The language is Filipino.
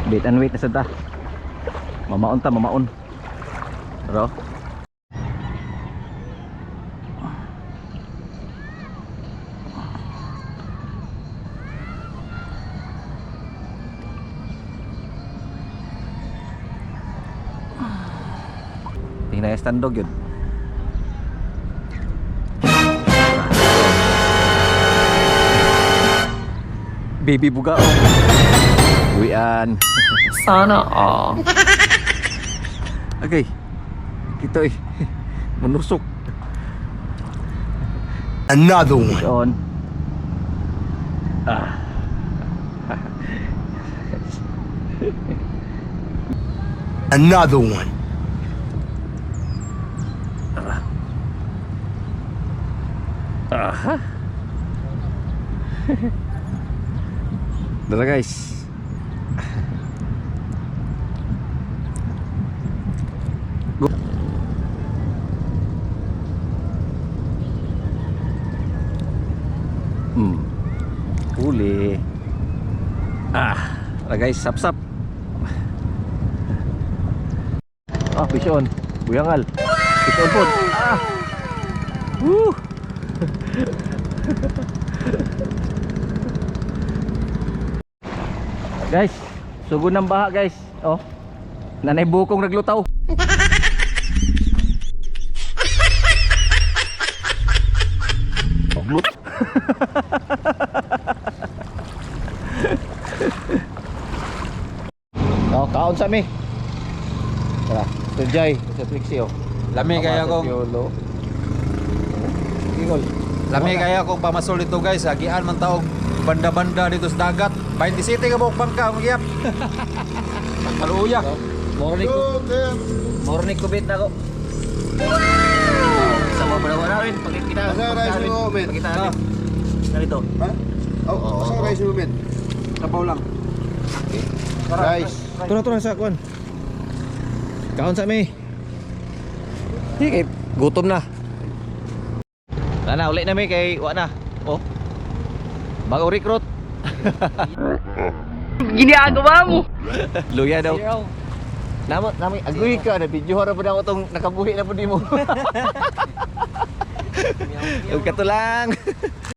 Wait and wait na sada. Mamaon ta, mamaon. Pero tingnan yung standog yun. Baby bugao. Uwian. Sana all. Okay. Ito eh. Menusuk. Another one. On. Ah. Another one. Aha. Dala guys. Go. Huli. Dala guys, sap-sap. Fish on. Buyangal. Fish on po. Woo. Guys, sugod ng baha guys. Oh. Nanay bukong naglutaw. Paglut. Oh, kaon sa mi. Tara, Tujay, sa Flexi oh. Lami kaya kong Ingol. lami kaya kong pamasol dito guys. Agian man taog banda-banda dito sa dagat. 20 city ka buok bangka magyap. Kaluya. Morning ko bit na ko. Sama ba na rin pag kita. Pagkita natin. Narito. Ha? Oh, asa rice moment? Sabaw lang. Rice. Turun sa kuan. Kaon sa mi. Sige, gutom na. Na ulit na mi kay wa na. Oh. Bago recruit. Ginagawa mo. Luya daw. Nami agoy ka na video ra pud ako tong nakabuhi na pud mo. Ug katulang.